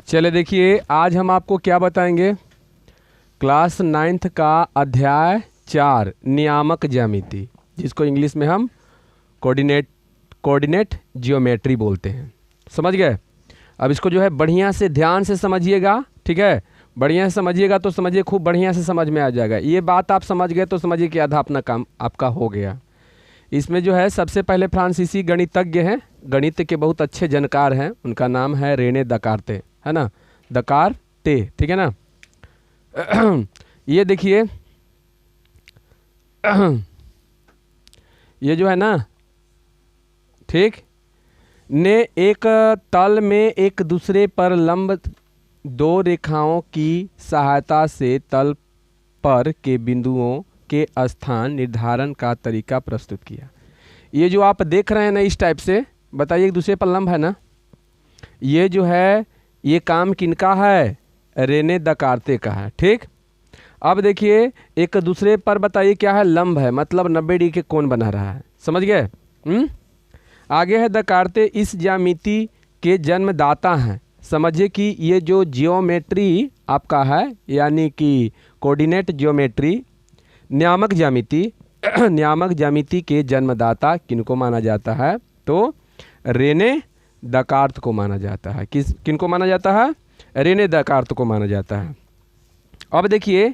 चले देखिए, आज हम आपको क्या बताएंगे। क्लास 9th का अध्याय 4 नियामक ज्यामिति, जिसको इंग्लिश में हम कोऑर्डिनेट जियोमेट्री बोलते हैं। समझ गए? अब इसको जो है बढ़िया से ध्यान से समझिएगा, ठीक है। बढ़िया से समझिएगा तो समझिए, खूब बढ़िया से समझ में आ जाएगा। ये बात आप समझ गए तो समझिए कि आधा अपना काम आपका हो गया। इसमें जो है सबसे पहले फ्रांसीसी गणितज्ञ हैं, गणित के बहुत अच्छे जानकार हैं। उनका नाम है रेने दकार्ते, है ना, दकार्ते, ठीक है ना। ये देखिए, ये जो है ना, ठीक, ने एक तल में एक दूसरे पर लंब दो रेखाओं की सहायता से तल पर के बिंदुओं के स्थान निर्धारण का तरीका प्रस्तुत किया। ये जो आप देख रहे हैं ना, इस टाइप से बताइए, एक दूसरे पर लंब है ना। ये जो है ये काम किनका है? रेने दकार्ते का है, ठीक। अब देखिए, एक दूसरे पर बताइए क्या है? लंब है, मतलब 90 डिग्री के कोण बना रहा है। समझ गए? आगे है, दकार्ते इस ज्यामिति के जन्मदाता हैं। समझिए कि ये जो जियोमेट्री आपका है, यानी कि कोऑर्डिनेट जियोमेट्री, नियामक ज्यामिति नियामक ज्यामिति के जन्मदाता किनको माना जाता है? तो रेने दकार्त को माना जाता है। किनको माना जाता है? रेने दकार्त को माना जाता है। अब देखिए,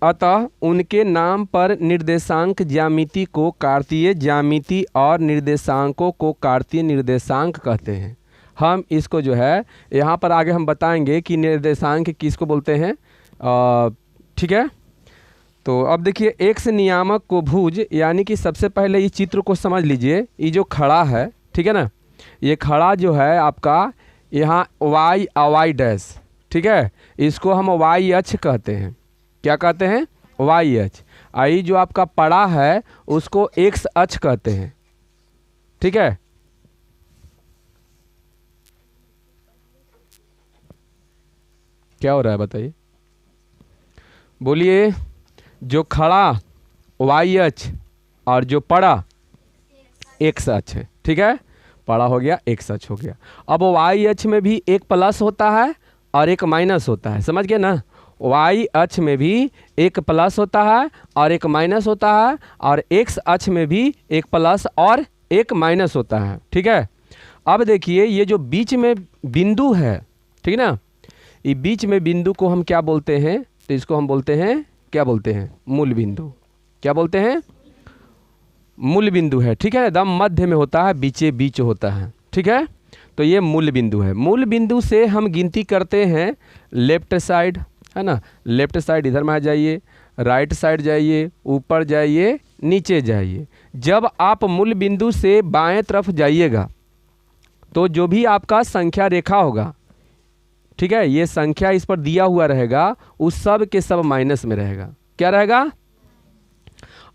अतः उनके नाम पर निर्देशांक ज्यामिति को कार्तीय ज्यामिति और निर्देशांकों को कार्तीय निर्देशांक कहते हैं। हम इसको जो है यहाँ पर आगे हम बताएंगे कि निर्देशांक किसको बोलते हैं, ठीक है। तो अब देखिए, एक्स नियामक को भुज, यानी कि सबसे पहले इस चित्र को समझ लीजिए। ये जो खड़ा है, ठीक है ना, ये खड़ा जो है आपका यहाँ वाई वाई डैश, ठीक है, इसको हम वाई अक्ष कहते हैं। क्या कहते हैं? वाई अक्ष। आई जो आपका पड़ा है उसको एक्स अक्ष कहते हैं, ठीक है। क्या हो रहा है बताइए, बोलिए। जो खड़ा वाई अक्ष और जो पड़ा एक्स अक्ष है, ठीक है। पड़ा हो गया, एक्स अक्ष हो गया। अब वाई अक्ष में भी एक प्लस होता है और एक माइनस होता है। समझ गए ना? वाई अक्ष में भी एक प्लस होता है और एक माइनस होता है, और एक्स अक्ष में भी एक प्लस और एक माइनस होता है, ठीक है। अब देखिए, ये जो बीच में बिंदु है, ठीक ना, ये बीच में बिंदु को हम क्या बोलते हैं? तो इसको हम बोलते हैं, क्या बोलते हैं? मूल बिंदु। क्या बोलते हैं? मूल बिंदु है, ठीक है। एकदम मध्य में होता है, बीचे बीच होता है, ठीक है। तो ये मूल बिंदु है। मूल बिंदु से हम गिनती करते हैं लेफ्ट साइड, है ना। लेफ्ट साइड इधर में आ जाइए, राइट साइड जाइए, ऊपर जाइए, नीचे जाइए। जब आप मूल बिंदु से बाएं तरफ जाइएगा तो जो भी आपका संख्या रेखा होगा, ठीक है, ये संख्या इस पर दिया हुआ रहेगा, उस सब के सब माइनस में रहेगा। क्या रहेगा?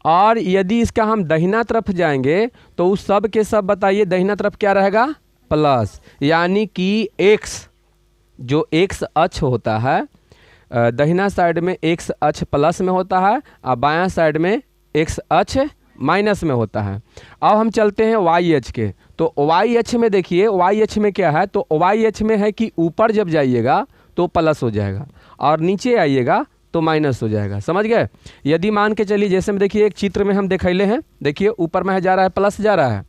और यदि इसका हम दाहिना तरफ जाएंगे तो उस सब के सब, बताइए, दाहिना तरफ क्या रहेगा? प्लस। यानी कि एक्स, जो एक्स अक्ष होता है, दाहिना साइड में एक्स अक्ष प्लस में होता है और बायां साइड में एक्स अक्ष माइनस में होता है। अब हम चलते हैं वाई अक्ष के। तो वाई अक्ष में देखिए, वाई अक्ष में क्या है? तो वाई अक्ष में है कि ऊपर जब जाइएगा तो प्लस हो जाएगा और नीचे आइएगा तो माइनस हो जाएगा। समझ गए? यदि मान के चलिए, जैसे में देखिए एक चित्र में हम दिखैले हैं, देखिए ऊपर में जा रहा है प्लस जा रहा है,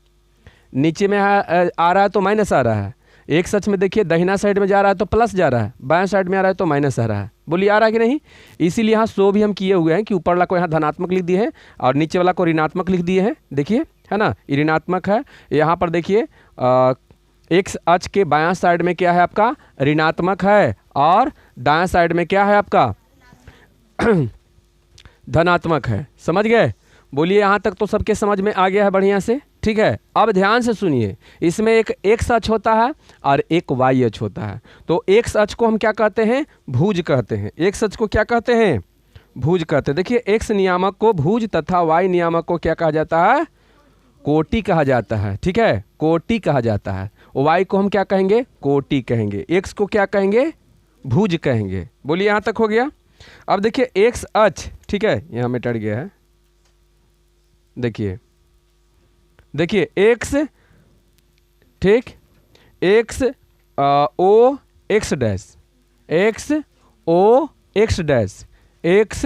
नीचे में आ रहा है तो माइनस आ रहा है। एक सच में देखिए, दाहिना साइड में जा रहा है तो प्लस जा रहा है, बाएं साइड में आ रहा है तो माइनस आ रहा है। बोलिए, आ रहा है कि नहीं? इसीलिए यहाँ सो भी हम किए हुए हैं कि ऊपर वाला को यहाँ धनात्मक लिख दिए हैं और नीचे वाला को ऋणात्मक लिख दिए हैं। देखिए, है ना, ये ऋणात्मक है। यहाँ पर देखिए, एक्स अक्ष के बायां साइड में क्या है आपका? ऋणात्मक है, और दायां साइड में क्या है आपका? धनात्मक है। समझ गए? बोलिए, यहाँ तक तो सबके समझ में आ गया है बढ़िया से, ठीक है। अब ध्यान से सुनिए, इसमें एक एक्स अक्ष होता है और एक वाई अक्ष होता है। तो एक्स अक्ष को हम क्या कहते हैं? भुज कहते हैं। एक्स अक्ष को क्या कहते हैं? भुज कहते हैं। देखिए, एक्स नियामक को भुज तथा वाई नियामक को क्या कहा जाता है? कोटि कहा जाता है, ठीक है, कोटि कहा जाता है। वाई को हम क्या कहेंगे? कोटि कहेंगे। एक्स को क्या कहेंगे? भुज कहेंगे। बोलिए, यहाँ तक हो गया? अब देखिए, एक्स अक्ष, ठीक है, यहाँ में टट गया है। देखिए देखिए, एक्स, ठीक, एक्स ओ एक्स डैश, एक्स ओ एक्स डैश, एक्स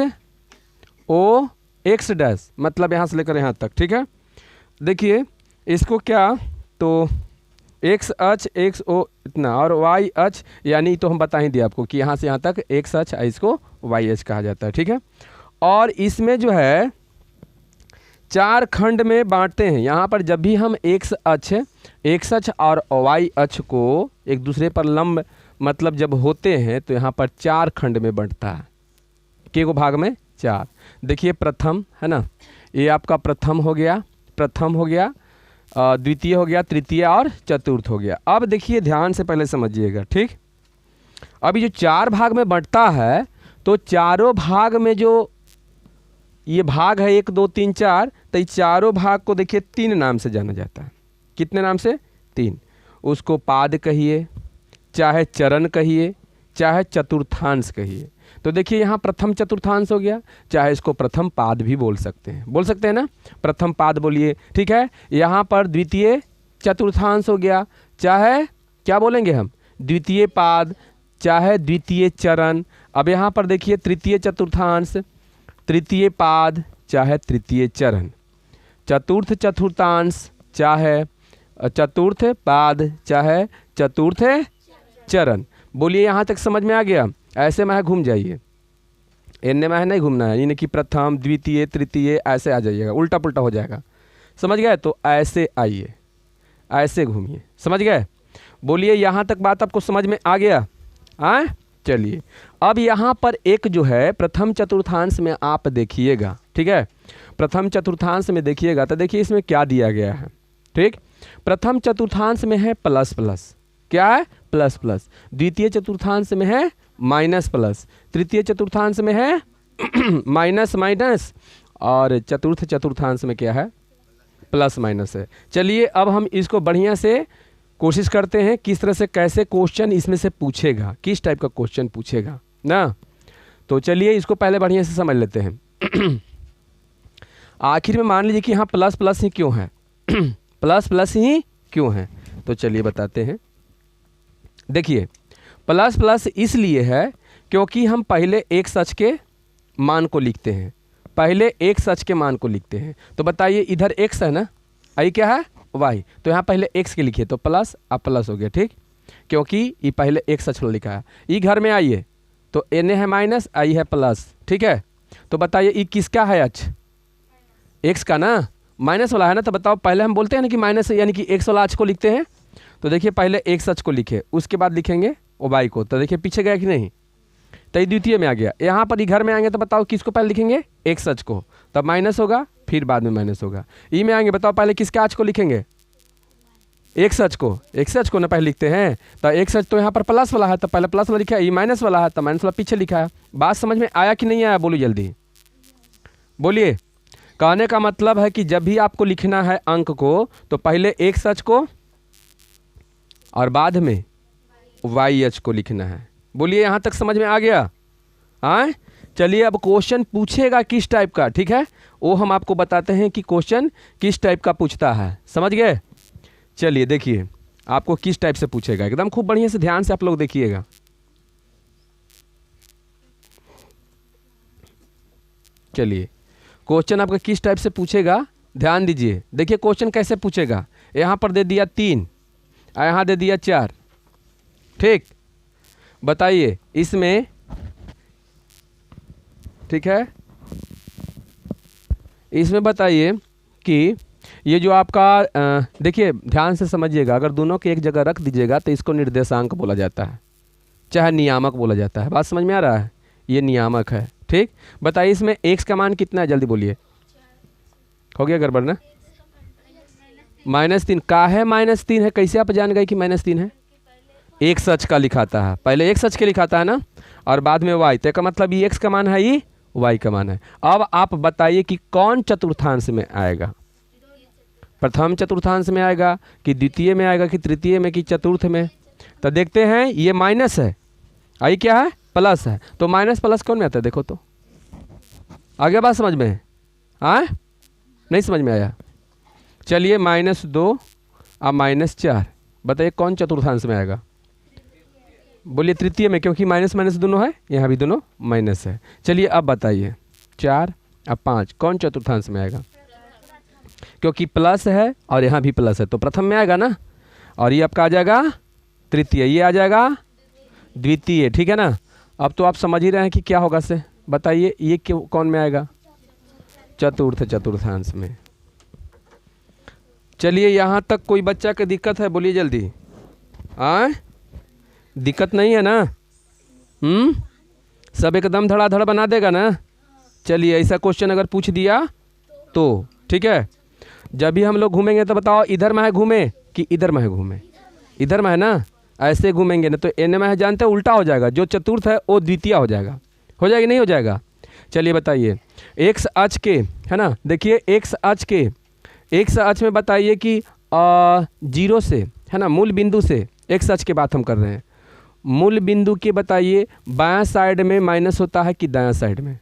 ओ एक्स डैश, मतलब यहाँ से लेकर यहाँ तक, ठीक है। देखिए इसको क्या, तो एक्स अच एक्स ओ इतना और वाई अच, यानी तो हम बता ही दिए आपको कि यहाँ से यहाँ तक एक्स अच, इसको वाई अच कहा जाता है, ठीक है। और इसमें जो है 4 खंड में बांटते हैं। यहाँ पर जब भी हम एक्स अक्ष और वाई अक्ष को एक दूसरे पर लंब मतलब जब होते हैं तो यहाँ पर 4 खंड में बंटता है, के को भाग में 4। देखिए प्रथम है ना, ये आपका प्रथम हो गया, प्रथम हो गया, द्वितीय हो गया, तृतीय और चतुर्थ हो गया। अब देखिए ध्यान से पहले समझिएगा, ठीक। अब ये जो 4 भाग में बंटता है तो चारों भाग में जो ये भाग है 1 2 3 4, तो ये चारों भाग को देखिए 3 नाम से जाना जाता है। कितने नाम से? 3। उसको पाद कहिए, चाहे चरण कहिए, चाहे चतुर्थांश कहिए। तो देखिए यहाँ प्रथम चतुर्थांश हो गया, चाहे इसको प्रथम पाद भी बोल सकते हैं ना, प्रथम पाद बोलिए, ठीक है। यहाँ पर द्वितीय चतुर्थांश हो गया, चाहे क्या बोलेंगे हम, द्वितीय पाद, चाहे द्वितीय चरण। अब यहाँ पर देखिए तृतीय चतुर्थांश, तृतीय पाद, चाहे तृतीय चरण, चतुर्थ चतुर्थांश, चाहे चतुर्थ पाद, चाहे चतुर्थ चरण। बोलिए यहाँ तक समझ में आ गया? ऐसे में घूम जाइए, इनने में नहीं घूमना है, यानी कि प्रथम द्वितीय तृतीय ऐसे आ जाइएगा, उल्टा पुल्टा हो जाएगा, समझ गए? तो ऐसे आइए, ऐसे घूमिए, समझ गए? बोलिए यहाँ तक बात आपको समझ में आ गया? आए चलिए, अब यहाँ पर एक जो है प्रथम चतुर्थांश में आप देखिएगा, ठीक है, प्रथम चतुर्थांश में देखिएगा तो देखिए इसमें क्या दिया गया है, ठीक। प्रथम चतुर्थांश में है प्लस प्लस, क्या है? Plus plus. द्वितीय चतुर्थांश में है माइनस प्लस, तृतीय चतुर्थांश में है माइनस माइनस, और चतुर्थ चतुर्थांश में क्या है? प्लस माइनस है। चलिए अब हम इसको बढ़िया से कोशिश करते हैं किस तरह से, कैसे क्वेश्चन इसमें से पूछेगा, किस टाइप का क्वेश्चन पूछेगा ना। तो चलिए इसको पहले बढ़िया से समझ लेते हैं। आखिर में मान लीजिए कि यहाँ प्लस प्लस ही क्यों है प्लस प्लस ही क्यों है, तो चलिए बताते हैं। देखिए प्लस प्लस इसलिए है क्योंकि हम पहले एक सच के मान को लिखते हैं, पहले एक सच के मान को लिखते हैं। तो बताइए इधर x है ना, आई क्या है? y, तो यहाँ पहले x के लिखिए तो प्लस, अब प्लस हो गया, ठीक, क्योंकि ये पहले एक सच लिखा है। ये घर में आइए तो n है माइनस, आई है प्लस, ठीक है। तो बताइए ये किसका है अक्ष? x का ना, माइनस वाला है ना। तो बताओ पहले हम बोलते हैं ना कि माइनस यानी कि x वाला अक्ष को लिखते हैं। तो देखिए पहले एक सच को लिखे, उसके बाद लिखेंगे y को। तो देखिए पीछे गया कि नहीं, तो ये द्वितीय में आ गया। यहाँ पर घर में आएंगे तो बताओ किसको पहले लिखेंगे? एक सच को, तब माइनस होगा, फिर बाद में माइनस होगा। ई में आएंगे, बताओ पहले किसके आज को लिखेंगे? एक सच को, एक सच को ना पहले लिखते हैं। तो एक सच तो यहाँ पर प्लस वाला है, तो पहले प्लस वाला लिखा है, ई माइनस वाला है तो माइनस वाला पीछे लिखा है। बात समझ में आया कि नहीं आया? बोलिए जल्दी बोलिए। कहने का मतलब है कि जब भी आपको लिखना है अंक को तो पहले एक सच को और बाद में वाई एच को लिखना है। बोलिए यहाँ तक समझ में आ गया? हाँ चलिए अब क्वेश्चन पूछेगा किस टाइप का, ठीक है, वो हम आपको बताते हैं कि क्वेश्चन किस टाइप का पूछता है, समझ गए? चलिए देखिए आपको किस टाइप से पूछेगा, एकदम खूब बढ़िया से ध्यान से आप लोग देखिएगा। चलिए क्वेश्चन आपका किस टाइप से पूछेगा, ध्यान दीजिए। देखिए क्वेश्चन कैसे पूछेगा, यहाँ पर दे दिया 3 और यहाँ दे दिया 4, ठीक। बताइए इसमें, ठीक है, इसमें बताइए कि ये जो आपका देखिए ध्यान से समझिएगा, अगर दोनों के एक जगह रख दीजिएगा तो इसको निर्देशांक बोला जाता है, चाहे नियामक बोला जाता है। बात समझ में आ रहा है? ये नियामक है, ठीक। बताइए इसमें x का मान कितना है, जल्दी बोलिए। हो गया गड़बड़ ना? -3 का है, -3 है। कैसे आप जान गए कि -3 है? एक सच का लिखाता है, पहले एक सच के लिखाता है ना, और बाद में y, तो का मतलब ये x का मान है, ये y का मान है। अब आप बताइए कि कौन चतुर्थांश में आएगा? प्रथम चतुर्थांश में आएगा कि द्वितीय में आएगा कि तृतीय में कि चतुर्थ में? तो देखते हैं, ये माइनस है, आई क्या है? प्लस है। तो माइनस प्लस कौन में आता है? देखो तो, आगे बात समझ में? हाँ नहीं समझ में आया? चलिए -2 और -4, बताइए कौन चतुर्थांश में आएगा? बोलिए तृतीय में, क्योंकि माइनस माइनस दोनों है, यहाँ भी दोनों माइनस है। चलिए अब बताइए 4 अब 5 कौन चतुर्थांश में आएगा? क्योंकि प्लस है और यहाँ भी प्लस है तो प्रथम में आएगा ना, और ये आपका आ जाएगा तृतीय, ये आ जाएगा द्वितीय, ठीक है ना। अब तो आप समझ ही रहे हैं कि क्या होगा से, बताइए ये क्यों कौन में आएगा? चतुर्थांश में। चलिए यहाँ तक कोई बच्चा की दिक्कत है? बोलिए जल्दी। दिक्कत नहीं है ना? सब एकदम धड़ाधड़ बना देगा ना? चलिए ऐसा क्वेश्चन अगर पूछ दिया तो ठीक है। जब भी हम लोग घूमेंगे तो बताओ इधर में है घूमे कि इधर में है घूमे? इधर में है ना, ऐसे घूमेंगे ना तो एन में है, जानते हैं उल्टा हो जाएगा, जो चतुर्थ है वो द्वितीय हो जाएगा। हो जाएगा नहीं हो जाएगा? चलिए बताइए एक्स अक्ष के, है ना, देखिए एक्स अक्ष में बताइए कि 0 से, है ना, मूल बिंदु से, एक्स अक्ष की बात हम कर रहे हैं, मूल बिंदु के बताइए बायां साइड में माइनस होता है कि दायां साइड में?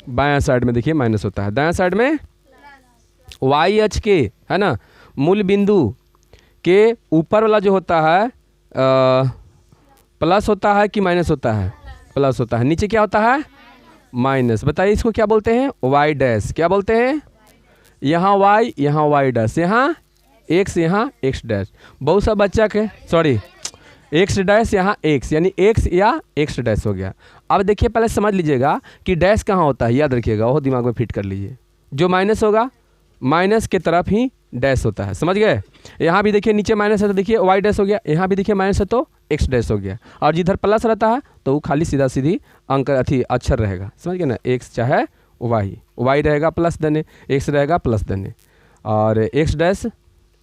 बायां साइड में देखिए माइनस होता है, दायां साइड में वाई अक्ष के, है ना, मूल बिंदु के ऊपर वाला जो होता है प्लस होता है कि माइनस होता है? प्लस होता है। नीचे क्या होता है? माइनस। बताइए इसको क्या बोलते हैं? Y dash. क्या बोलते हैं? यहाँ वाई, यहाँ वाई डैश, यहाँ एक्स, यहाँ एक्स डैश। बहुत सा बच्चा के सॉरी एक्स डैश, यहाँ एक्स, यानी एक्स या एक्स डैश हो गया। अब देखिए पहले समझ लीजिएगा कि डैश कहाँ होता है, याद रखिएगा, वो दिमाग में फिट कर लीजिए। जो माइनस होगा माइनस के तरफ ही डैश होता है, समझ गए। यहाँ भी देखिए नीचे माइनस है तो देखिए वाई डैश हो गया, यहाँ भी देखिए माइनस है तो एक्स डैश हो गया, और जिधर प्लस रहता है तो वो खाली सीधा सीधी अंक अक्षर रहेगा, समझ गए ना। एक्स चाहे वाई रहेगा प्लस देने, एक्स रहेगा प्लस देने, और एक्स डैश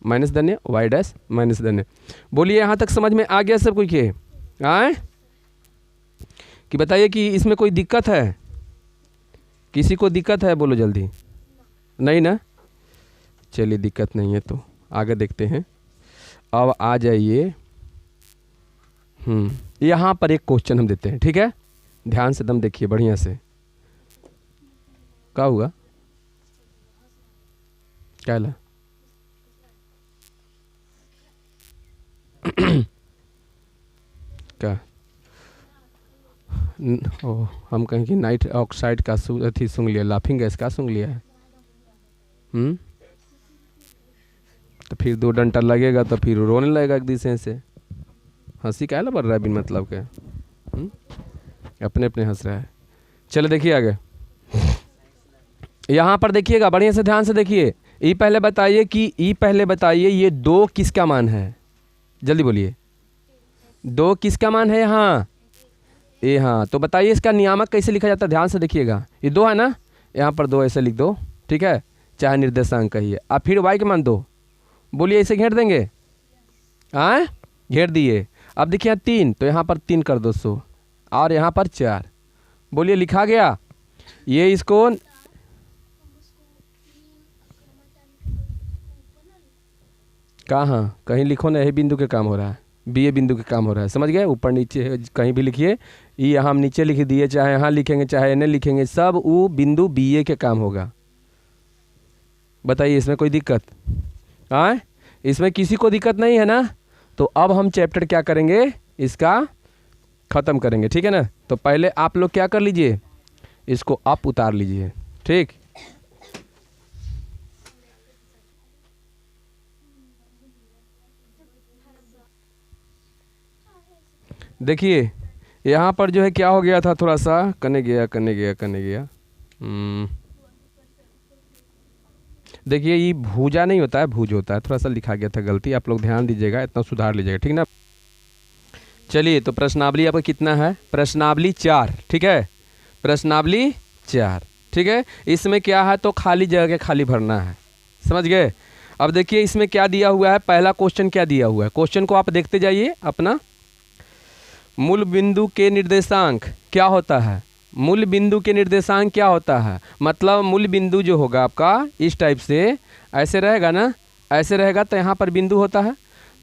माइनस देने, वाई डैश माइनस देने। बोलिए यहाँ तक समझ में आ गया सब कुछ के? आए कि बताइए कि इसमें कोई दिक्कत है? किसी को दिक्कत है? बोलो जल्दी। नहीं ना? चलिए दिक्कत नहीं है तो आगे देखते हैं। अब आ जाइए, यहाँ पर एक क्वेश्चन हम देते हैं, ठीक है, ध्यान से दम देखिए बढ़िया से। क्या हुआ? क्या ला? क्या? हम कहें कि नाइट ऑक्साइड का अथी सूंघ लिया, लाफिंग गैस का सूंघ लिया है। तो फिर 2 डंटा लगेगा तो फिर रोने लगेगा एक दूसरे से। हंसी क्या बढ़ रहा है बिन मतलब के? अपने अपने हंस रहा है। चलो देखिए आगे, यहाँ पर देखिएगा बढ़िया से, ध्यान से देखिए। ई पहले बताइए ये 2 किसका मान है? जल्दी बोलिए। 2 किसका मान है यहाँ? ए हाँ, तो बताइए इसका नियामक कैसे लिखा जाता है? ध्यान से देखिएगा, ये 2 है ना, यहाँ पर 2 ऐसे लिख दो, ठीक है, चाहे निर्देशांक कहिए। अब फिर y के मान 2, बोलिए ऐसे घेर देंगे? हाँ घेर दिए। अब देखिए 3, तो यहाँ पर 3 कर दो 100, और यहाँ पर 4, बोलिए लिखा गया। ये इसको कहाँ कहीं लिखो ना, यही बिंदु के काम हो रहा है, बी ए बिंदु के काम हो रहा है, समझ गए। ऊपर नीचे कहीं भी लिखिए, ये यहाँ हम नीचे लिख दिए, चाहे यहाँ लिखेंगे चाहे एन लिखेंगे, सब वो बिंदु बी ए के काम होगा। बताइए इसमें कोई दिक्कत? हाँ इसमें किसी को दिक्कत नहीं है ना? तो अब हम चैप्टर क्या करेंगे, इसका ख़त्म करेंगे, ठीक है ना। तो पहले आप लोग क्या कर लीजिए, इसको अप उतार लीजिए, ठीक। देखिए यहाँ पर जो है क्या हो गया था, थोड़ा सा कने गया। देखिए ये भूजा नहीं होता है, भूज होता है, थोड़ा सा लिखा गया था गलती, आप लोग ध्यान दीजिएगा, इतना सुधार लीजिएगा, ठीक ना। चलिए तो प्रश्नावली आपका कितना है? प्रश्नावली 4, ठीक है, प्रश्नावली 4, ठीक है। इसमें क्या है तो खाली जगह खाली भरना है, समझ गए। अब देखिए इसमें क्या दिया हुआ है, पहला क्वेश्चन क्या दिया हुआ है, क्वेश्चन को आप देखते जाइए अपना। मूल बिंदु के निर्देशांक क्या होता है? मूल बिंदु के निर्देशांक क्या होता है? मतलब मूल बिंदु जो होगा आपका इस टाइप से ऐसे रहेगा ना, ऐसे रहेगा तो यहाँ पर बिंदु होता है।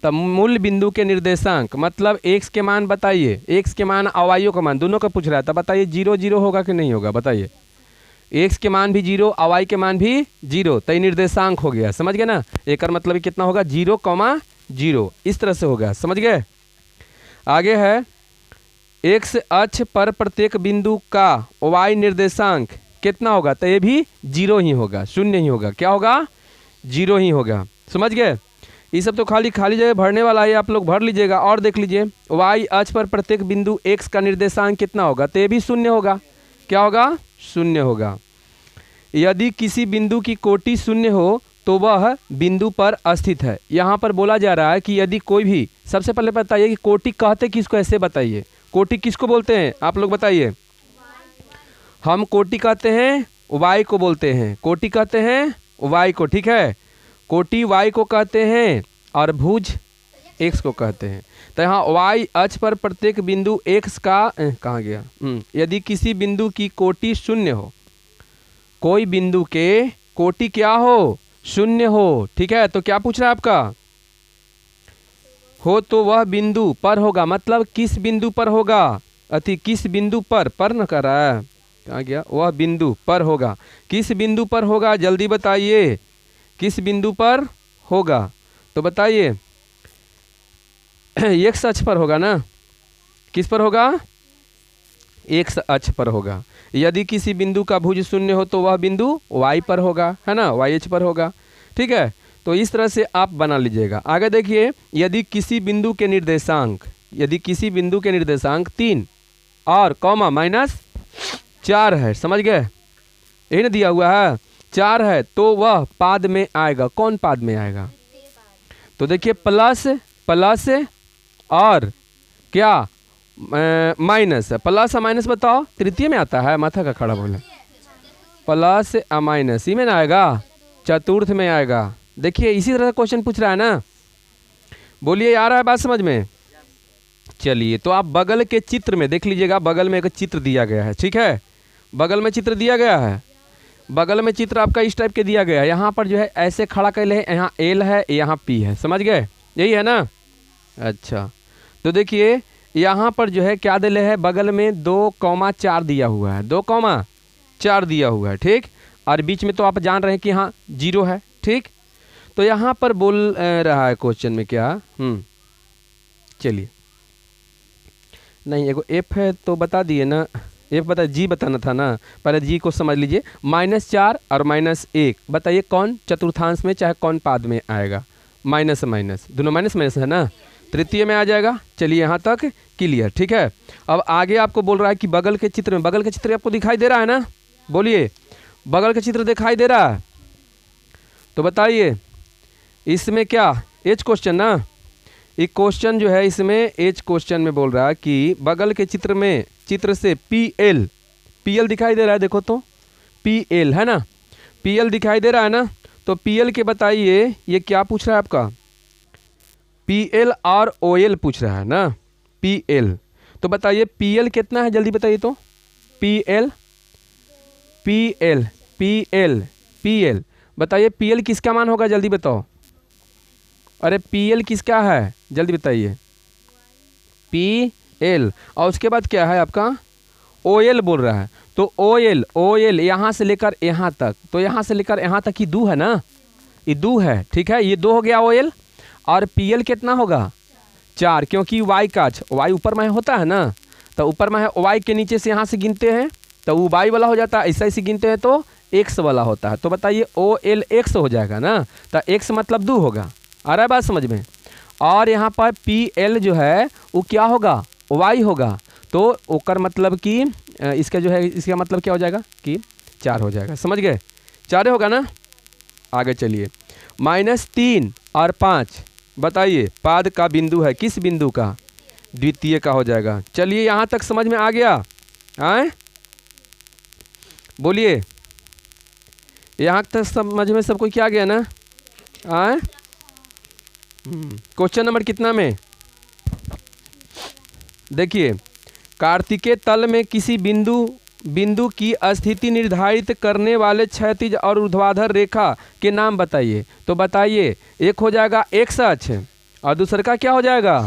तब मूल बिंदु के निर्देशांक मतलब एक्स के मान बताइए, एक्स के मान और वाई का मान दोनों का पूछ रहा है, तब बताइए 0 0 होगा कि नहीं होगा? बताइए, एक्स के मान भी 0 और वाई के मान भी 0, तो ये निर्देशांक हो गया, समझ गए ना। एक मतलब कितना होगा 0, 0, इस तरह से होगा, समझ गए। आगे है एक्स अक्ष पर प्रत्येक बिंदु का वाई निर्देशांक कितना होगा, तो ये भी जीरो ही होगा, शून्य ही होगा। क्या होगा, जीरो ही होगा। समझ गए। ये सब तो खाली जगह भरने वाला है, आप लोग भर लीजिएगा। और देख लीजिए वाई अक्ष पर प्रत्येक बिंदु एक्स का निर्देशांक कितना होगा, तो ये भी शून्य होगा। क्या होगा, शून्य होगा। यदि किसी बिंदु की कोटि शून्य हो तो वह बिंदु पर स्थित है। यहाँ पर बोला जा रहा है कि यदि कोई भी, सबसे पहले बताइए कि कोटि कहते किसको, ऐसे बताइए कोटि किसको बोलते हैं, आप लोग बताइए। हम कोटि कहते हैं वाई को बोलते हैं, कोटि कहते हैं वाई को, ठीक है। कोटि वाई को कहते हैं और भुज एक्स को कहते हैं। तो यहाँ वाई अक्ष पर प्रत्येक बिंदु एक्स का कहाँ गया, यदि किसी बिंदु की कोटि शून्य हो, कोई बिंदु के कोटि क्या हो, शून्य हो, ठीक है। तो क्या पूछ रहा है आपका, हो तो वह बिंदु पर होगा, मतलब किस बिंदु पर होगा, अति किस बिंदु पर न कर रहा है, कहाँ गया, वह बिंदु पर होगा। किस बिंदु पर होगा, जल्दी बताइए, किस बिंदु पर होगा, तो बताइए। एक्स अक्ष पर होगा ना, किस पर होगा, एक्स अक्ष पर होगा। यदि किसी बिंदु का भुज शून्य हो तो वह बिंदु वाई पर होगा, है ना, वाई अक्ष पर होगा, ठीक है। तो इस तरह से आप बना लीजिएगा। आगे देखिए, यदि किसी बिंदु के निर्देशांक, यदि किसी बिंदु के निर्देशांक 3 और कॉमा -4 है, समझ गए, यही ना दिया हुआ है, 4 है, तो वह पाद में आएगा। कौन पाद में आएगा, तो देखिए प्लस प्लस और क्या माइनस, प्लस और माइनस बताओ, तृतीय में आता है, माथा का खड़ा बोले, प्लस और माइनस ही में ना आएगा, चतुर्थ में आएगा। देखिए इसी तरह का क्वेश्चन पूछ रहा है ना, बोलिए आ रहा है बात समझ में। चलिए तो आप बगल के चित्र में देख लीजिएगा, बगल में एक चित्र दिया गया है, ठीक है, बगल में चित्र दिया गया है, बगल में चित्र आपका इस टाइप के दिया गया है। यहाँ पर जो है ऐसे खड़ा कर ले, यहाँ एल है, यहाँ पी है, समझ गए, यही है ना। अच्छा तो देखिए यहाँ पर जो है क्या दिले है, बगल में 2,4 दिया हुआ है, 2,4 दिया हुआ है, ठीक। और बीच में तो आप जान रहे हैं कि यहाँ 0 है, ठीक। तो यहाँ पर बोल रहा है क्वेश्चन में क्या, चलिए नहीं एगो एफ है तो बता दिए ना, एफ बता, जी बताना था ना, पहले जी को समझ लीजिए। -4 और -1 बताइए कौन चतुर्थांश में चाहे कौन पाद में आएगा, माइनस माइनस दोनों माइनस माइनस है ना, तृतीय में आ जाएगा। चलिए यहाँ तक क्लियर, ठीक है। अब आगे आपको बोल रहा है कि बगल के चित्र में, बगल के चित्र आपको दिखाई दे रहा है ना, बोलिए बगल का चित्र दिखाई दे रहा है, तो बताइए इसमें क्या एच क्वेश्चन ना, एक क्वेश्चन जो है इसमें एच क्वेश्चन में बोल रहा है कि बगल के चित्र में, चित्र से पीएल दिखाई दे रहा है, देखो तो पीएल है ना, पीएल दिखाई दे रहा है ना, तो पीएल के बताइए ये क्या पूछ रहा है आपका, पीएल और ओएल पूछ रहा है ना, पीएल। तो बताइए पीएल कितना है, जल्दी बताइए तो, पीएल पीएल पीएल पीएल बताइए पीएल किसका मान होगा, जल्दी बताओ। अरे पीएल किसका है, जल्दी बताइए, पीएल। और उसके बाद क्या है आपका, ओएल बोल रहा है, तो ओएल यहाँ से लेकर यहाँ तक, तो यहाँ से लेकर यहाँ तक ही 2 है ना, ये 2 है, ठीक है, ये 2 हो गया ओएल। और पीएल कितना होगा, 4, क्योंकि वाई का वाई ऊपर में होता है ना, तो ऊपर में है वाई के नीचे से यहाँ से गिनते हैं तो वो वाई वाला हो जाता है, ऐसा ऐसे गिनते हैं तो एक्स वाला होता है। तो बताइए ओ एल एक्स हो जाएगा ना, तो एक्स मतलब 2 होगा, आ रहा है बात समझ में। और यहाँ पर पी एल जो है वो क्या होगा, वाई होगा, तो ओकर मतलब कि इसका जो है, इसका मतलब क्या हो जाएगा कि 4 हो जाएगा, समझ गए, 4 होगा ना। आगे चलिए, -3 और 5 बताइए पाद का बिंदु है, किस बिंदु का, द्वितीय का हो जाएगा। चलिए यहाँ तक समझ में आ गया, आए बोलिए, यहाँ तक समझ में सबको क्या गया ना, आए। क्वेश्चन नंबर कितना में, देखिए, कार्तिकेय तल में किसी बिंदु की स्थिति निर्धारित करने वाले क्षैतिज और ऊर्ध्वाधर रेखा के नाम बताइए। तो बताइए, एक हो जाएगा एक्स अक्ष और दूसरा का क्या हो जाएगा,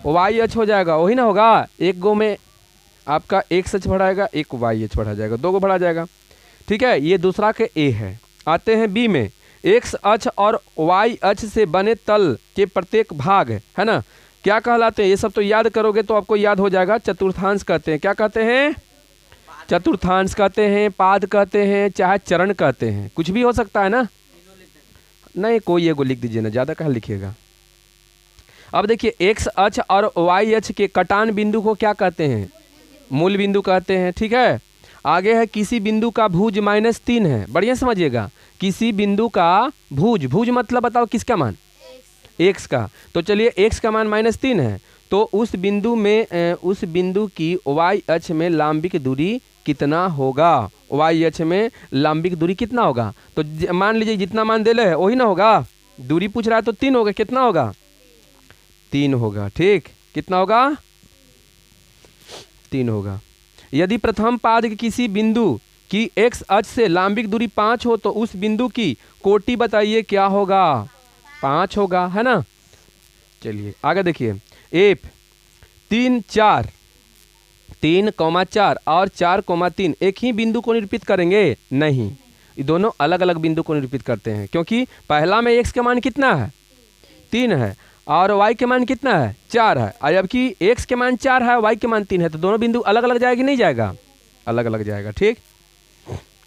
वाई अक्ष हो जाएगा, वही ना होगा। एक गो में आपका एक्स अक्ष बढ़ाएगा, एक वाई अक्ष बढ़ा जाएगा, 2 गो बढ़ा जाएगा, ठीक है। ये दूसरा के ए है। आते हैं बी में, एक्स अक्ष और वाई अक्ष से बने तल के प्रत्येक भाग है ना, क्या कहलाते हैं? ये सब तो याद करोगे तो आपको याद हो जाएगा। चतुर्थांश कहते हैं। क्या कहते हैं? चतुर्थांश कहते हैं, पाद कहते हैं, चाहे चरण कहते हैं, कुछ भी हो सकता है ना। नहीं, कोई एगो लिख दीजिए ना, ज़्यादा कहाँ लिखिएगा। अब देखिए, एक्स अक्ष और वाई अक्ष के कटान बिंदु को क्या कहते हैं? मूल बिंदु कहते हैं। ठीक है, आगे है किसी बिंदु का भुज -3 है। बढ़िया समझिएगा, किसी बिंदु का भुज, भुज मतलब बताओ किसका मान? एक्स का। तो चलिए, एक्स का मान -3 है, तो उस बिंदु में उस बिंदु की वाई अक्ष में लंबिक दूरी कितना होगा? वाई अक्ष में लंबिक दूरी कितना होगा? तो मान लीजिए जितना मान दे है वही ना होगा। दूरी पूछ रहा है तो 3 होगा। कितना होगा? 3 होगा। ठीक, कितना होगा? 3 होगा। यदि प्रथम पाद के किसी बिंदु की एक्स अक्ष से लंबिक दूरी 5 हो तो उस बिंदु की कोटि बताइए क्या होगा? 5 होगा, है ना। चलिए आगे देखिए, एफ 3, 4, 3,4 और 4,3 एक ही बिंदु को निरूपित करेंगे? नहीं, ये दोनों अलग अलग बिंदु को निरूपित करते हैं, क्योंकि पहला में एक्स का मान कितना है? 3 है, और वाई के मान कितना है? 4 है। और जबकि एक्स के मान 4 है, वाई के मान 3 है, तो दोनों बिंदु अलग अलग जाएगा नहीं जाएगा? अलग अलग जाएगा। ठीक,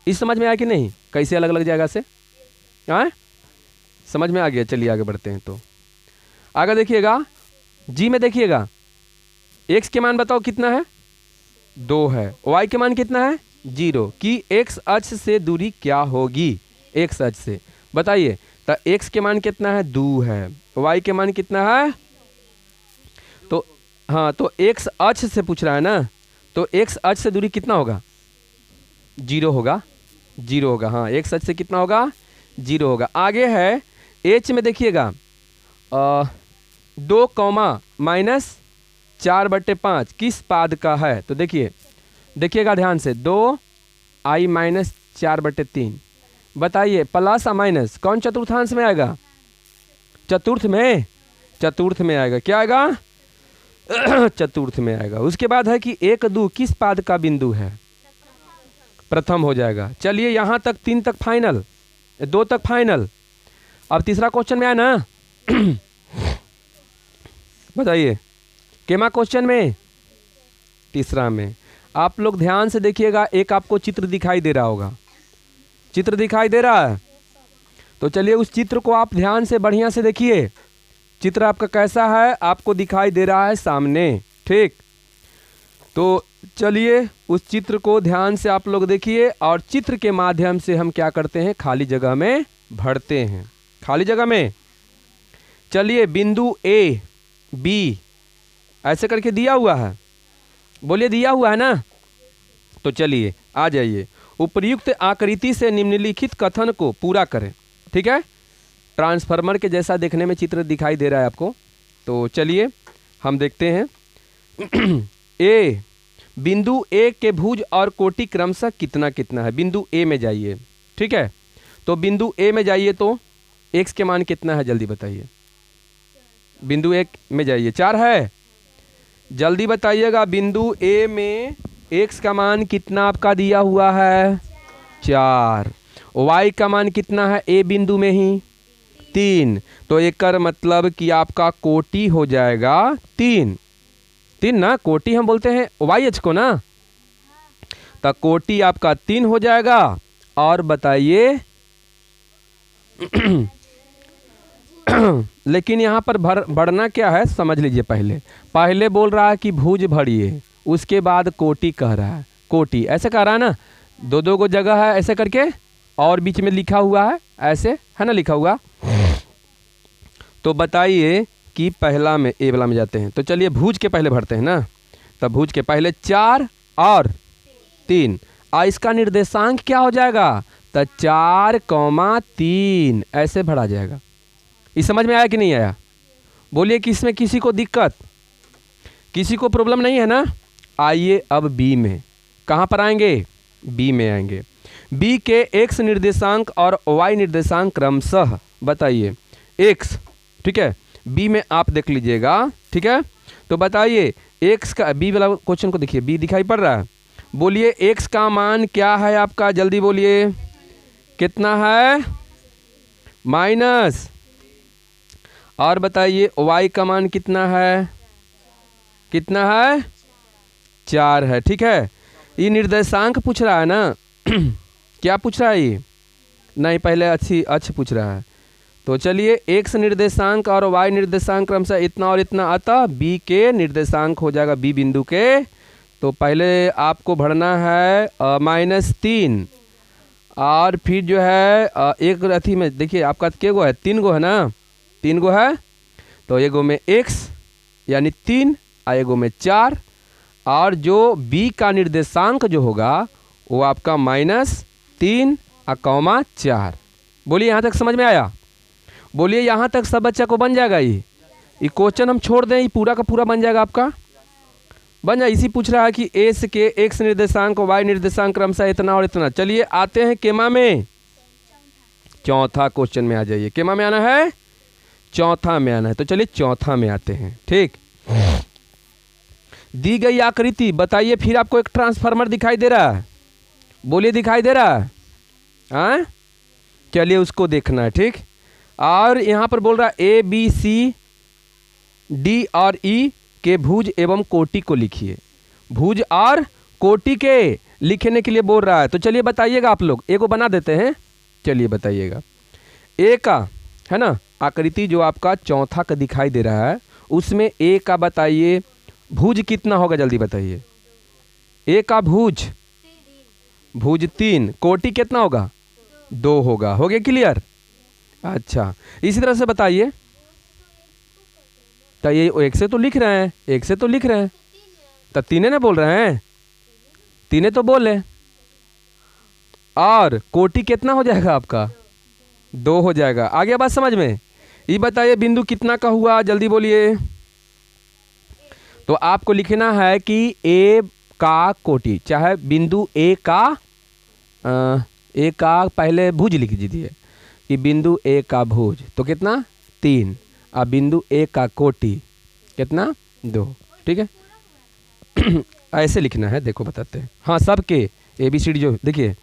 इस समझ में आया कि नहीं? कैसे अलग अलग जाएगा से? हाँ, समझ में आ गया। चलिए आगे बढ़ते हैं। तो आगे देखिएगा, जी में देखिएगा, एक्स के मान बताओ कितना है? 2 है। वाई के मान कितना है? 0। कि एक्स अक्ष से दूरी क्या होगी? एक्स अक्ष से बताइए। तो एक्स के मान कितना है? 2 है। वाई के मान कितना है? तो हाँ, तो एक्स अक्ष से पूछ रहा है ना, तो एक्स अक्ष से दूरी कितना होगा? 0 होगा। 0 होगा। हाँ, एक्स अक्ष से कितना होगा? 0 होगा। आगे है एच में देखिएगा, 2, -4/5 किस पाद का है? तो देखिएगा ध्यान से, 2i - 4/3 बताइए, प्लस या माइनस कौन चतुर्थांश में आएगा? चतुर्थ में। चतुर्थ में आएगा। क्या आएगा? चतुर्थ में आएगा। उसके बाद है कि 1, 2 किस पाद का बिंदु है? प्रथम हो जाएगा। चलिए यहाँ तक 3 तक फाइनल, 2 तक फाइनल। अब तीसरा क्वेश्चन में आया ना। बताइए, केमा क्वेश्चन में? तीसरा में। आप लोग ध्यान से देखिएगा, एक आपको चित्र दिखाई दे रहा होगा। चित्र दिखाई दे रहा है? तो चलिए उस चित्र को आप ध्यान से बढ़िया से देखिए। चित्र आपका कैसा है? आपको दिखाई दे रहा है सामने। ठीक, तो चलिए उस चित्र को ध्यान से आप लोग देखिए, और चित्र के माध्यम से हम क्या करते हैं? खाली जगह में भरते हैं। खाली जगह में चलिए, बिंदु ए बी ऐसे करके दिया हुआ है। बोलिए, दिया हुआ है ना। तो चलिए आ जाइए, उपर्युक्त आकृति से निम्नलिखित कथन को पूरा करें। ठीक है, ट्रांसफार्मर के जैसा देखने में चित्र दिखाई दे रहा है आपको। तो चलिए हम देखते हैं। ए, बिंदु ए के भुज और कोटि क्रमशः कितना कितना है? बिंदु ए में जाइए। ठीक है, तो बिंदु ए में जाइए तो एक्स के मान कितना है? जल्दी बताइए। बिंदु ए में जाइए, 4 है। जल्दी बताइएगा, बिंदु ए में एक्स का मान कितना आपका दिया हुआ है? 4। वाई का मान कितना है ए बिंदु में ही? 3। तो एक मतलब कि आपका कोटि हो जाएगा 3 ना, कोटि हम बोलते हैं वाई एच को ना, तो कोटि आपका 3 हो जाएगा। और बताइए लेकिन यहाँ पर बढ़ना क्या है समझ लीजिए। पहले बोल रहा है कि भुज भरिए, उसके बाद कोटि कह रहा है। कोटि ऐसे कह रहा है ना, 2 को जगह है ऐसे करके, और बीच में लिखा हुआ है ऐसे, है ना लिखा हुआ। तो बताइए कि पहला में ए वाला में जाते हैं। तो चलिए भुज के पहले भरते हैं ना। तब भुज के पहले 4 और 3, और इसका निर्देशांक क्या हो जाएगा? तो 4,3 ऐसे भरा जाएगा। इस समझ में आया कि नहीं आया? बोलिए कि इसमें किसी को दिक्कत, किसी को प्रॉब्लम नहीं है ना। आइए अब बी में, कहाँ पर आएंगे? बी में आएंगे। बी के एक्स निर्देशांक और वाई निर्देशांक क्रमशः बताइए। एक्स, ठीक है, बी में आप देख लीजिएगा। ठीक है, तो बताइए एक्स का, बी वाला क्वेश्चन को देखिए, बी दिखाई पड़ रहा है। बोलिए एक्स का मान क्या है आपका? जल्दी बोलिए, कितना है? माइनस, और बताइए y का मान कितना है, कितना है, 4 है। ठीक है, ये निर्देशांक पूछ रहा है ना क्या पूछ रहा है ये, नहीं पहले अक्ष पूछ रहा है। तो चलिए x निर्देशांक और y निर्देशांक क्रमशः इतना और इतना, अतः b के निर्देशांक हो जाएगा b बिंदु के। तो पहले आपको भरना है -3 और फिर जो है एक अथी में देखिए आपका के गो है, 3 गो है ना, 3 गो है। तो एगो में x यानी 3 और एगो में 4 और जो b का निर्देशांक जो होगा वो आपका -3 और 4। बोलिए यहाँ तक समझ में आया? बोलिए यहाँ तक सब बच्चा को बन जाएगा ये क्वेश्चन हम छोड़ दें, ये पूरा का पूरा बन जाएगा आपका, बन जाए। इसी पूछ रहा है कि एस के एक्स निर्देशांक वाई निर्देशांक क्रमशः इतना और इतना। चलिए आते हैं केमा में, चौथा क्वेश्चन में आ जाइए। केमा में आना है, चौथा में आना है। तो चलिए चौथा में आते हैं। ठीक, दी गई आकृति बताइए, फिर आपको एक ट्रांसफार्मर दिखाई दे रहा है, बोलिए दिखाई दे रहा है, हाँ चलिए उसको देखना है। ठीक, और यहाँ पर बोल रहा है ए बी सी डी और ई के भुज एवं कोटि को लिखिए। भुज और कोटि के लिखने के लिए बोल रहा है। तो चलिए बताइएगा आप लोग, ए को बना देते हैं। चलिए बताइएगा, ए का है ना आकृति जो आपका चौथा का दिखाई दे रहा है, उसमें ए का बताइए भुज कितना होगा, जल्दी बताइए। ए का भुज 3, कोटि कितना होगा, 2 होगा। हो गया क्लियर? अच्छा, इसी तरह से बताइए, तो ये एक से तो लिख रहे हैं, एक से तो लिख रहे हैं, तो 3 ना बोल रहे हैं, 3 तो बोले, और कोटि कितना हो जाएगा आपका, 2 हो जाएगा। आ गया बात समझ में? ये बताइए बिंदु कितना का हुआ, जल्दी बोलिए। तो आपको लिखना है कि ए का कोटि, चाहे बिंदु ए का पहले भुज लिख दीजिए कि बिंदु ए का भुज तो कितना 3 और बिंदु ए का कोटि कितना 2। ठीक है ऐसे लिखना है, देखो बताते हैं। हाँ सबके ABCD जो देखिए,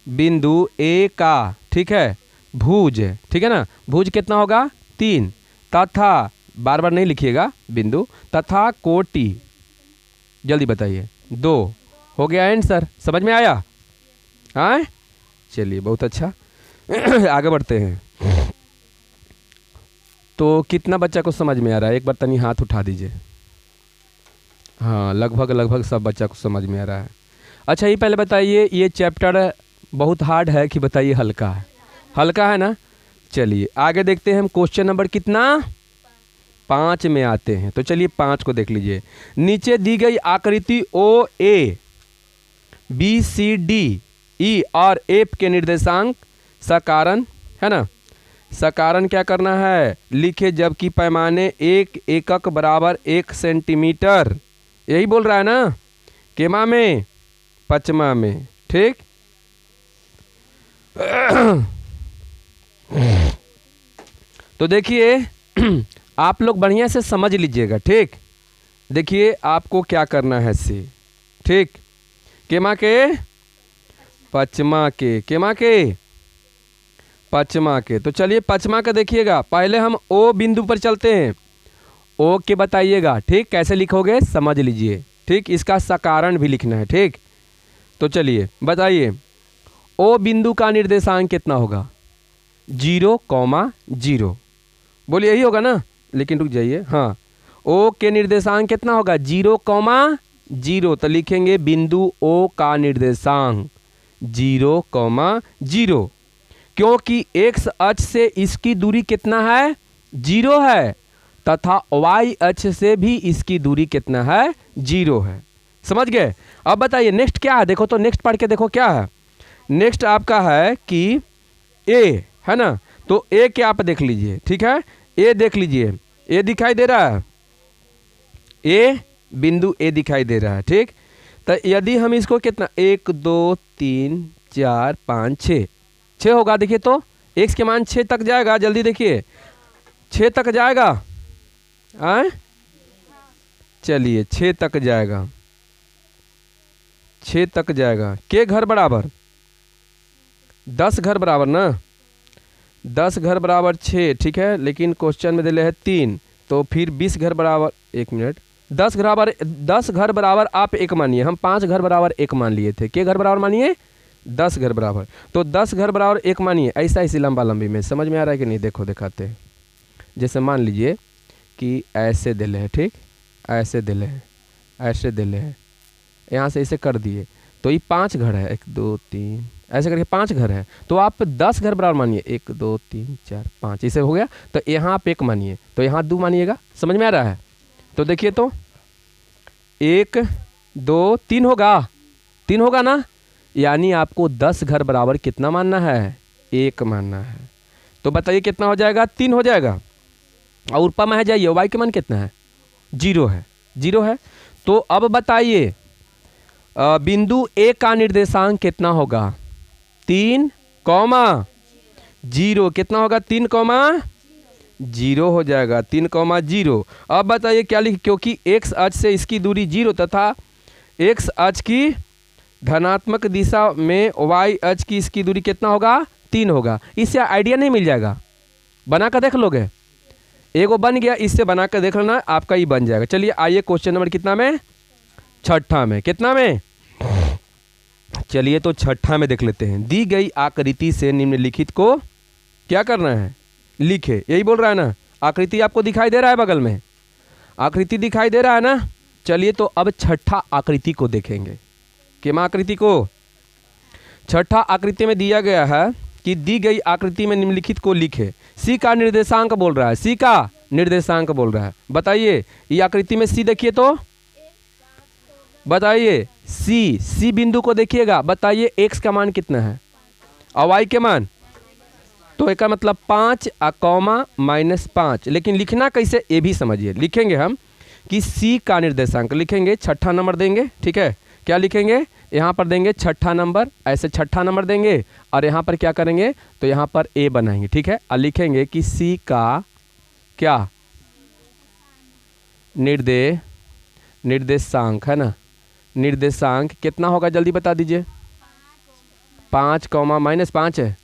बिंदु ए का, ठीक है, भुज, ठीक है ना, भुज कितना होगा 3 तथा, बार बार नहीं लिखिएगा, बिंदु तथा कोटि, जल्दी बताइए 2। हो गया आंसर, समझ में आया? हाँ चलिए बहुत अच्छा आगे बढ़ते हैं। तो कितना बच्चा को समझ में आ रहा है, एक बार तनी हाथ उठा दीजिए। हाँ लगभग सब बच्चा को समझ में आ रहा है। अच्छा ये पहले बताइए, ये चैप्टर बहुत हार्ड है कि बताइए हल्का है? हल्का है ना। चलिए आगे देखते हैं हम, क्वेश्चन नंबर कितना 5 में आते हैं। तो चलिए 5 को देख लीजिए। नीचे दी गई आकृति ओ A B C D E और एफ के निर्देशांक सकारण है ना, सकारण क्या करना है लिखे, जबकि पैमाने 1 एकक बराबर 1 सेंटीमीटर, यही बोल रहा है ना, केमा में, पचमा में। ठीक तो देखिए आप लोग बढ़िया से समझ लीजिएगा। ठीक देखिए आपको क्या करना है से, ठीक केमा के, पचमा के, केमा के, पचमा के। तो चलिए पचमा का देखिएगा, पहले हम ओ बिंदु पर चलते हैं, ओ के बताइएगा। ठीक कैसे लिखोगे समझ लीजिए। ठीक इसका सकारण भी लिखना है। ठीक तो चलिए बताइए, ओ बिंदु का निर्देशांक कितना होगा, 0,0। बोलिए यही होगा ना, लेकिन रुक जाइए। हाँ ओ के निर्देशांक कितना होगा, 0,0। तो लिखेंगे बिंदु ओ का निर्देशांक 0,0, क्योंकि x अक्ष से इसकी दूरी कितना है, 0 है, तथा y अक्ष से भी इसकी दूरी कितना है, 0 है। समझ गए? अब बताइए नेक्स्ट क्या है, देखो तो नेक्स्ट पढ़ के देखो क्या है। नेक्स्ट आपका है कि a है ना, तो a क्या आप देख लीजिए। ठीक है a देख लीजिए, a दिखाई दे रहा है, a बिंदु a दिखाई दे रहा है। ठीक तो यदि हम इसको कितना 1 2 3 4 5 6 होगा, देखिए तो x के मान 6 तक जाएगा, जल्दी देखिए 6 तक जाएगा। आए चलिए 6 तक जाएगा, 6 तक जाएगा। के घर बराबर 10 घर बराबर ना, 10 घर बराबर 6, ठीक है, लेकिन क्वेश्चन में दिले है 3, तो फिर 20 घर बराबर, 1 मिनट, 10 घर बराबर आप 1 मानिए, हम 5 घर बराबर 1 मान लिए थे। क्या घर बराबर मानिए? 10 घर बराबर, तो 10 घर बराबर 1 मानिए। ऐसा इसी लंबा लंबी में समझ में आ रहा है कि नहीं? देखो दिखाते हैं। जैसे मान लीजिए कि ऐसे दिले है, ठीक, ऐसे दिले है, ऐसे दिले है, यहाँ से इसे कर दिए, तो ये 5 घर है, 1 2 3 ऐसे करके 5 घर है, तो आप 10 घर बराबर मानिए, 1 2 3 4 5, इसे हो गया। तो यहाँ आप 1 मानिए, तो यहाँ 2 मानिएगा। समझ में आ रहा है? तो देखिए, तो 1 2 3 होगा, 3 होगा ना, यानी आपको 10 घर बराबर कितना मानना है? 1 मानना है। तो बताइए कितना हो जाएगा? 3 हो जाएगा। और ऊपर में है जाइए, वाई के मान कितना है? 0 है, 0 है। तो अब बताइए बिंदु ए का निर्देशांक कितना होगा? 3, 0 कितना होगा? 3, 0 हो जाएगा, 3, 0। अब बताइए क्या लिख, क्योंकि एक्स अक्ष से इसकी दूरी 0 तथा एक्स अक्ष की धनात्मक दिशा में वाई अक्ष की इसकी दूरी कितना होगा? 3 होगा। इससे आइडिया नहीं मिल जाएगा? बना कर देख लोगे, एगो बन गया, इससे बना कर देख लेना, आपका ये बन जाएगा। चलिए आइए क्वेश्चन नंबर कितना में? 6ठा में। कितना में? चलिए तो 6ठा में देख लेते हैं। दी गई आकृति से निम्नलिखित को क्या करना है? लिखे। यही बोल रहा है ना? आकृति आपको दिखाई दे रहा है, बगल में आकृति दिखाई दे रहा है ना? चलिए तो अब 6ठा आकृति को देखेंगे। किम आकृति को? 6ठा आकृति में दिया गया है कि दी गई आकृति में निम्नलिखित को लिखे। सी का निर्देशांक बोल रहा है, सी का निर्देशांक बोल रहा है। बताइए ये आकृति में सी देखिए, तो बताइए सी बिंदु को देखिएगा, बताइए एक्स का मान कितना है और वाई के मान? तो एक का मतलब 5 -5। लेकिन लिखना कैसे ये भी समझिए। लिखेंगे हम कि सी का निर्देशांक लिखेंगे, 6ठा नंबर देंगे, ठीक है। क्या लिखेंगे? यहाँ पर देंगे 6ठा नंबर, ऐसे 6ठा नंबर देंगे, और यहाँ पर क्या करेंगे? तो यहाँ पर ए बनाएंगे, ठीक है। और लिखेंगे कि सी का क्या निर्देशांक है ना, निर्देशांक कितना होगा? जल्दी बता दीजिए। 5, -5 है,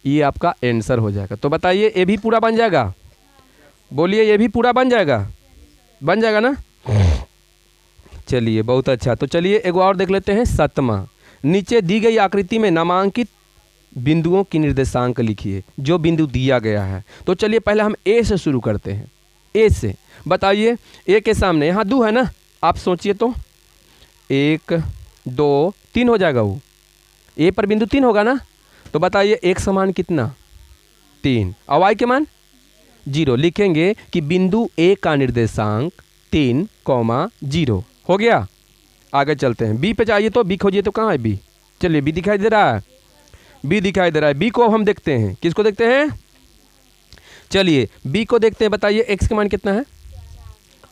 ये आपका आंसर हो जाएगा। तो बताइए ये भी पूरा बन जाएगा? बोलिए ये भी पूरा बन जाएगा? बन जाएगा ना? चलिए बहुत अच्छा। तो चलिए एक और देख लेते हैं। 7वां, नीचे दी गई आकृति में नामांकित बिंदुओं की निर्देशांक लिखिए जो बिंदु दिया गया है। तो चलिए पहले हम ए से शुरू करते हैं। ए से बताइए, ए के सामने यहाँ 2 है ना, आप सोचिए तो 1 2 3 हो जाएगा, वो ए पर बिंदु 3 होगा ना। तो बताइए एक्स का मान कितना? 3, और वाई के मान 0। लिखेंगे कि बिंदु ए का निर्देशांक 3, 0 हो गया। आगे चलते हैं, बी पे जाइए। तो बी खोजिए, तो कहाँ है बी? चलिए बी दिखाई दे रहा है, बी दिखाई दे रहा है। बी को हम देखते हैं, किसको देखते हैं? चलिए बी को देखते हैं। बताइए एक्स के मान कितना है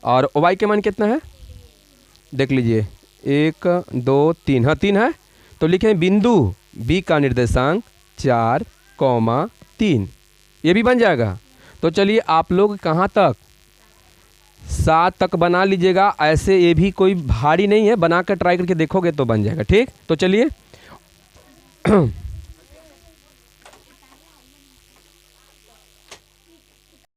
और वाई के मान कितना है? देख लीजिए, 1 2 3, हाँ 3 है। तो लिखें बिंदु बी का निर्देशांक 4, 3, ये भी बन जाएगा। तो चलिए आप लोग कहाँ तक? 7 तक बना लीजिएगा। ऐसे ये भी कोई भारी नहीं है, बना कर ट्राई करके देखोगे तो बन जाएगा, ठीक। तो चलिए